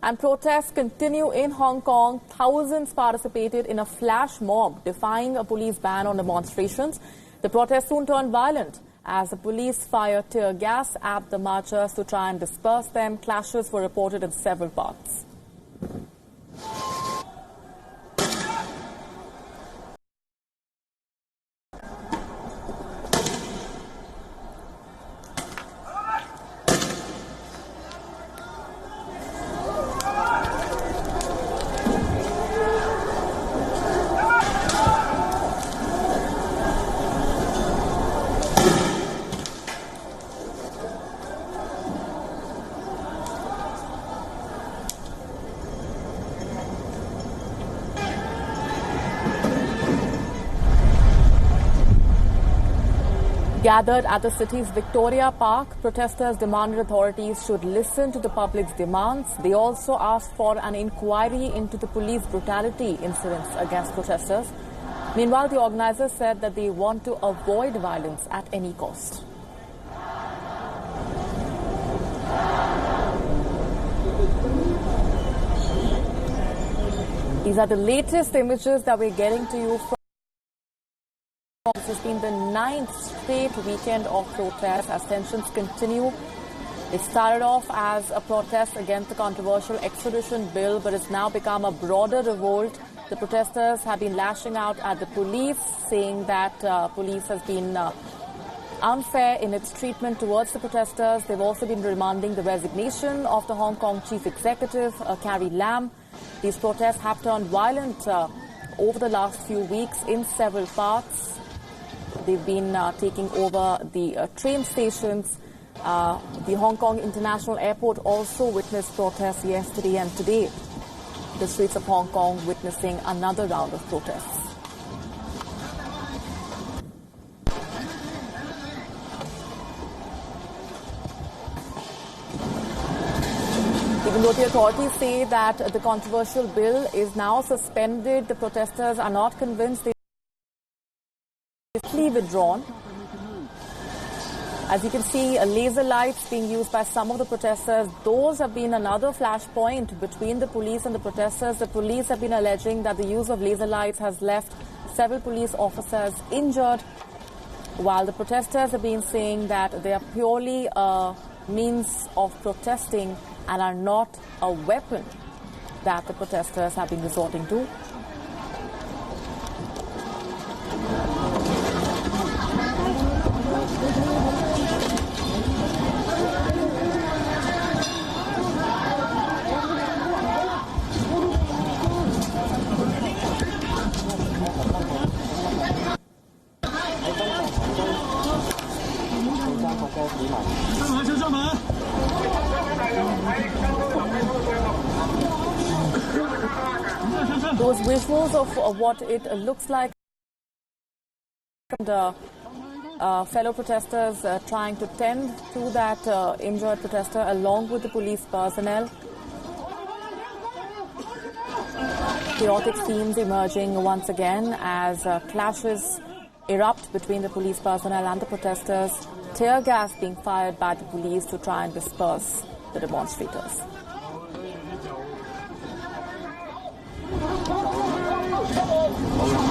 And protests continue in Hong Kong. Thousands participated in a flash mob defying a police ban on demonstrations. The protests soon turned violent as the police fired tear gas at the marchers to try and disperse them. Clashes were reported in several parts. Gathered at the city's Victoria Park, protesters demanded authorities should listen to the public's demands. They also asked for an inquiry into the police brutality incidents against protesters. Meanwhile, the organizers said that they want to avoid violence at any cost. These are the latest images that we're getting to you from. This has been the 9th straight weekend of protests as tensions continue. It started off as a protest against the controversial extradition bill, but it's now become a broader revolt. The protesters have been lashing out at the police, saying that police has been unfair in its treatment towards the protesters. They've also been demanding the resignation of the Hong Kong chief executive, Carrie Lam. These protests have turned violent over the last few weeks in several parts. They've been taking over the train stations. The Hong Kong International Airport also witnessed protests yesterday and today. The streets of Hong Kong witnessing another round of protests. Even though the authorities say that the controversial bill is now suspended, the protesters are not convinced. They withdrawn. As you can see, laser lights being used by some of the protesters. Those have been another flashpoint between the police and the protesters. The police have been alleging that the use of laser lights has left several police officers injured, while the protesters have been saying that they are purely a means of protesting and are not a weapon that the protesters have been resorting to. Those visuals of what it looks like, and fellow protesters trying to tend to that injured protester along with the police personnel. Chaotic scenes emerging once again as clashes erupt between the police personnel and the protesters. Tear gas being fired by the police to try and disperse the demonstrators. Oh,